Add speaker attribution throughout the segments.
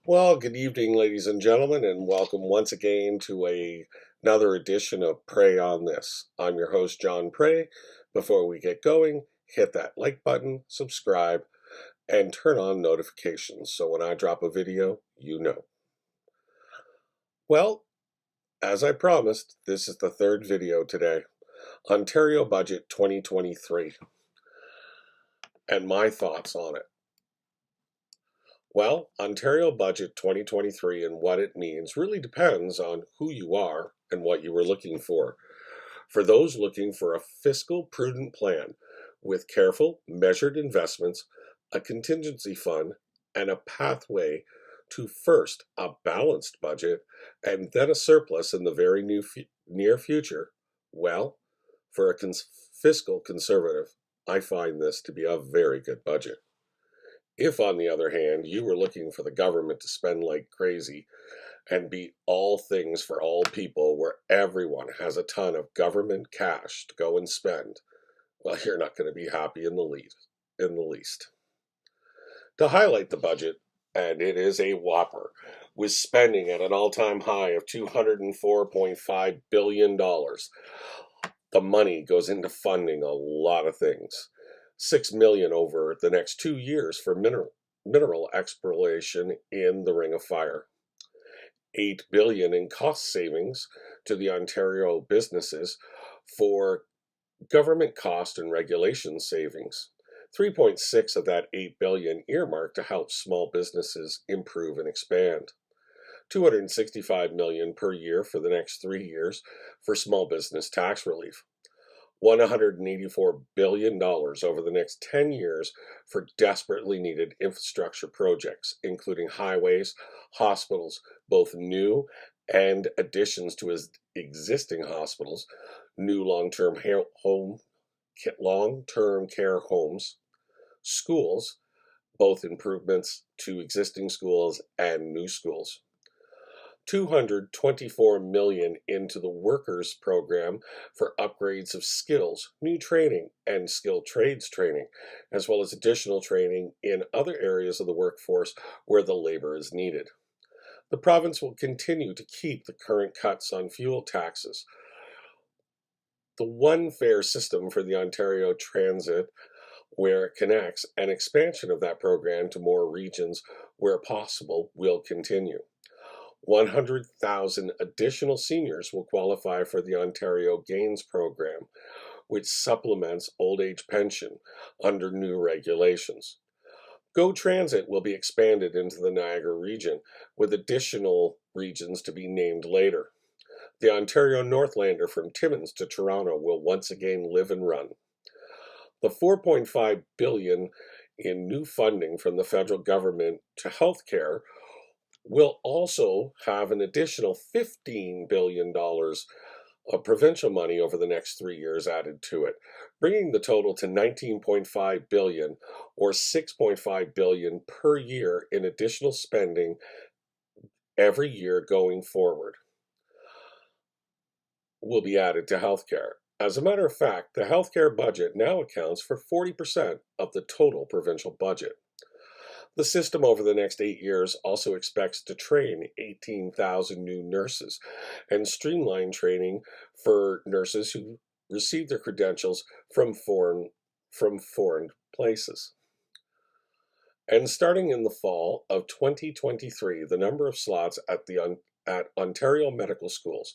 Speaker 1: Well, good evening, ladies and gentlemen, and welcome once again to another edition of Pray on This. I'm your host, John Pray. Before we get going, hit that like button, subscribe, and turn on notifications so when I drop a video, you know. Well, as I promised, this is the third video today. Ontario Budget 2023 and my thoughts on it. Well, Ontario Budget 2023 and what it means really depends on who you are and what you were looking for. For those looking for a fiscal prudent plan with careful, measured investments, a contingency fund, and a pathway to first a balanced budget and then a surplus in the very near future, well, for a fiscal conservative, I find this to be a very good budget. If, on the other hand, you were looking for the government to spend like crazy and be all things for all people where everyone has a ton of government cash to go and spend, well, you're not going to be happy in the least. To highlight the budget, and it is a whopper, with spending at an all-time high of $204.5 billion. The money goes into funding a lot of things. $6 million over the next 2 years for mineral exploration in the Ring of Fire. $8 billion in cost savings to the Ontario businesses for government cost and regulation savings. 3.6 of that $8 billion earmarked to help small businesses improve and expand. $265 million per year for the next 3 years for small business tax relief. $184 billion over the next 10 years for desperately needed infrastructure projects, including highways, hospitals, both new and additions to existing hospitals, new long-term care homes, schools, both improvements to existing schools and new schools. $224 million into the workers program for upgrades of skills, new training, and skilled trades training, as well as additional training in other areas of the workforce where the labor is needed. The province will continue to keep the current cuts on fuel taxes. The one fare system for the Ontario Transit where it connects, and expansion of that program to more regions where possible will continue. 100,000 additional seniors will qualify for the Ontario Gains program, which supplements old age pension under new regulations. GO Transit will be expanded into the Niagara region, with additional regions to be named later. The Ontario Northlander from Timmins to Toronto will once again live and run. The $4.5 billion in new funding from the federal government to healthcare will also have an additional $15 billion of provincial money over the next 3 years added to it, bringing the total to $19.5 billion or $6.5 billion per year in additional spending every year going forward will be added to healthcare. As a matter of fact, the healthcare budget now accounts for 40% of the total provincial budget. The system over the next 8 years also expects to train 18,000 new nurses and streamline training for nurses who receive their credentials from foreign places. And starting in the fall of 2023, the number of slots at Ontario medical schools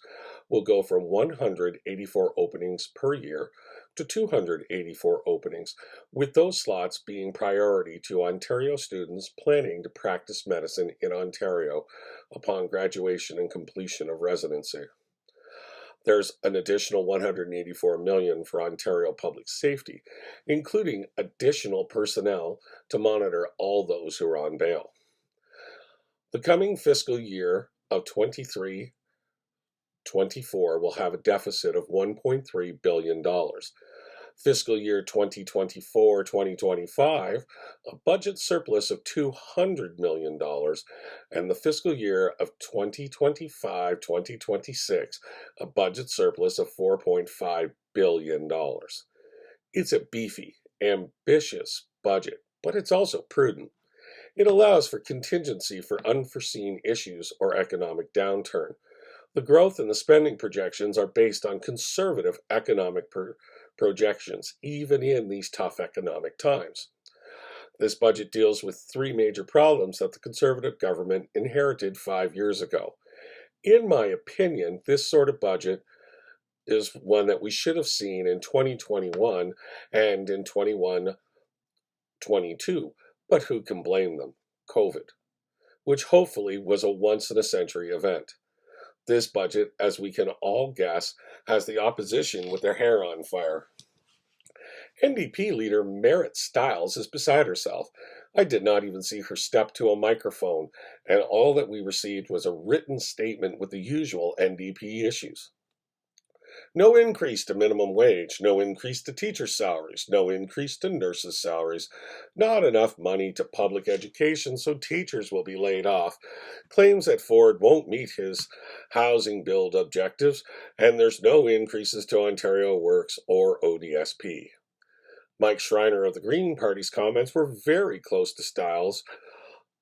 Speaker 1: will go from 184 openings per year to 284 openings, with those slots being priority to Ontario students planning to practice medicine in Ontario upon graduation and completion of residency. There's an additional $184 million for Ontario public safety, including additional personnel to monitor all those who are on bail. The coming fiscal year of 23-24 will have a deficit of $1.3 billion. Fiscal year 2024-2025, a budget surplus of $200 million, and the fiscal year of 2025-2026, a budget surplus of $4.5 billion. It's a beefy, ambitious budget, but it's also prudent. It allows for contingency for unforeseen issues or economic downturn. The growth and the spending projections are based on conservative economic projections, even in these tough economic times. This budget deals with three major problems that the Conservative government inherited 5 years ago. In my opinion, this sort of budget is one that we should have seen in 2021 and in 21-22, but who can blame them? COVID, which hopefully was a once in a century event. This budget, as we can all guess, has the opposition with their hair on fire. NDP leader Marit Stiles is beside herself. I did not even see her step to a microphone, and all that we received was a written statement with the usual NDP issues. No increase to minimum wage, no increase to teachers' salaries, no increase to nurses' salaries, not enough money to public education, so teachers will be laid off, claims that Ford won't meet his housing build objectives, and there's no increases to Ontario Works or ODSP. Mike Schreiner of the Green Party's comments were very close to Stiles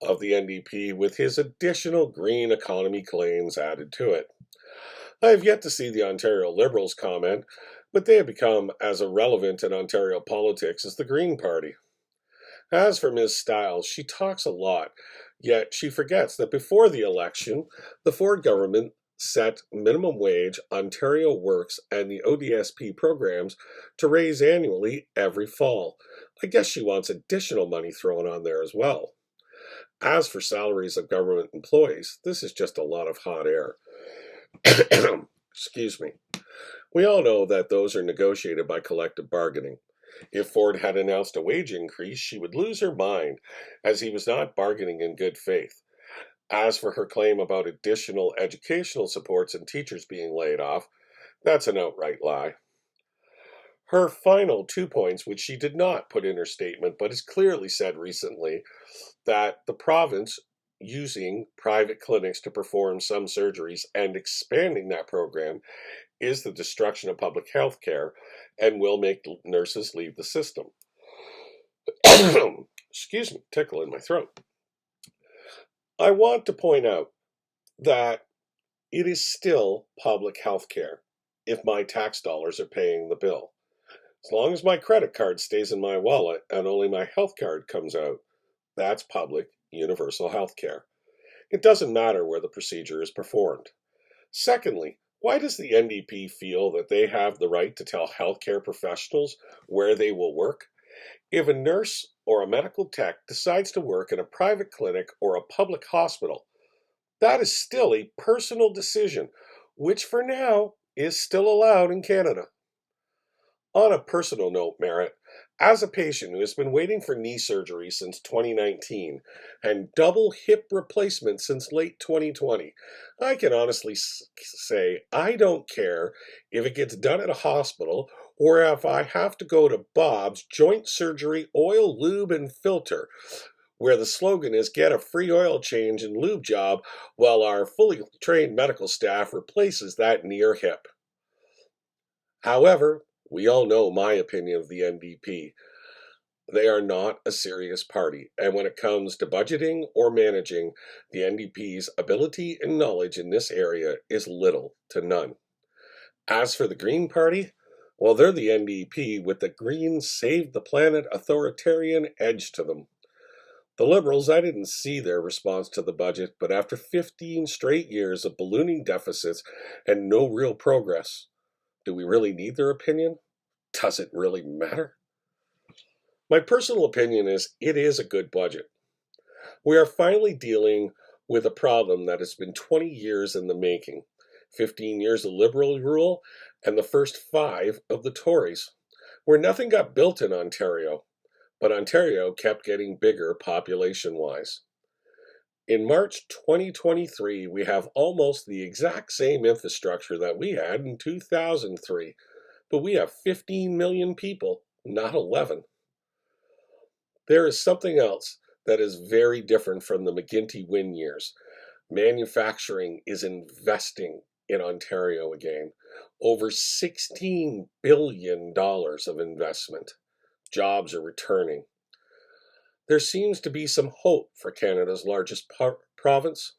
Speaker 1: of the NDP, with his additional green economy claims added to it. I have yet to see the Ontario Liberals comment, but they have become as irrelevant in Ontario politics as the Green Party. As for Ms. Stiles, she talks a lot, yet she forgets that before the election, the Ford government set minimum wage, Ontario Works, and the ODSP programs to raise annually every fall. I guess she wants additional money thrown on there as well. As for salaries of government employees, this is just a lot of hot air. Excuse me. We all know that those are negotiated by collective bargaining. If Ford had announced a wage increase, she would lose her mind, as he was not bargaining in good faith. As for her claim about additional educational supports and teachers being laid off, that's an outright lie. Her final 2 points, which she did not put in her statement but has clearly said recently, that the province using private clinics to perform some surgeries and expanding that program is the destruction of public health care and will make nurses leave the system. Excuse me, tickle in my throat. I want to point out that it is still public health care if my tax dollars are paying the bill. As long as my credit card stays in my wallet and only my health card comes out, that's public universal health care. It doesn't matter where the procedure is performed. Secondly, why does the NDP feel that they have the right to tell healthcare professionals where they will work? If a nurse or a medical tech decides to work in a private clinic or a public hospital, that is still a personal decision, which for now is still allowed in Canada. On a personal note, Merritt, as a patient who has been waiting for knee surgery since 2019 and double hip replacement since late 2020, I can honestly say I don't care if it gets done at a hospital or if I have to go to Bob's Joint Surgery Oil, Lube, and Filter, where the slogan is get a free oil change and lube job while our fully trained medical staff replaces that knee or hip. However, we all know my opinion of the NDP. They are not a serious party, and when it comes to budgeting or managing, the NDP's ability and knowledge in this area is little to none. As for the Green Party, well, they're the NDP with the green save the planet authoritarian edge to them. The Liberals, I didn't see their response to the budget, but after 15 straight years of ballooning deficits and no real progress, do we really need their opinion? Does it really matter? My personal opinion is it is a good budget. We are finally dealing with a problem that has been 20 years in the making, 15 years of Liberal rule, and the first 5 of the Tories, where nothing got built in Ontario, but Ontario kept getting bigger population-wise. In March 2023, we have almost the exact same infrastructure that we had in 2003, but we have 15 million people, not 11. There is something else that is very different from the McGuinty-Wynne years. Manufacturing is investing in Ontario again. Over $16 billion of investment. Jobs are returning. there seems to be some hope for Canada's largest province.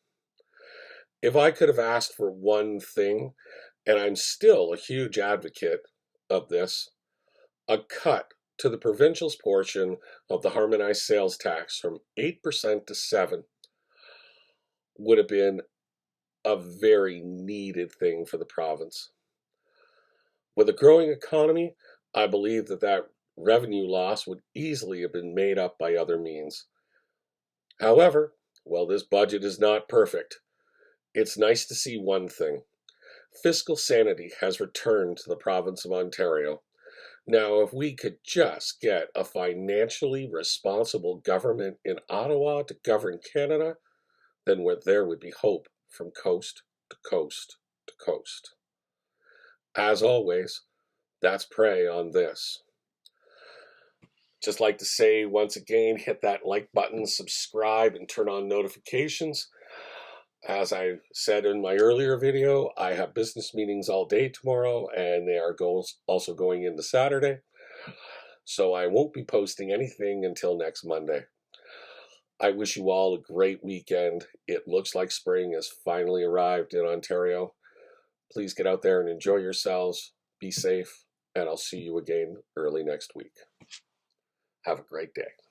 Speaker 1: If I could have asked for one thing, and I'm still a huge advocate of this, a cut to the provincial's portion of the harmonized sales tax from 8% to 7 would have been a very needed thing for the province. With a growing economy, I believe that revenue loss would easily have been made up by other means. However, while this budget is not perfect, it's nice to see one thing. Fiscal sanity has returned to the province of Ontario. Now, if we could just get a financially responsible government in Ottawa to govern Canada, then there would be hope from coast to coast to coast. As always, that's Pray on this. Just like to say once again, hit that like button, subscribe, and turn on notifications. As I said in my earlier video, I have business meetings all day tomorrow, and they are also going into Saturday. So I won't be posting anything until next Monday. I wish you all a great weekend. It looks like spring has finally arrived in Ontario. Please get out there and enjoy yourselves. Be safe, and I'll see you again early next week. Have a great day.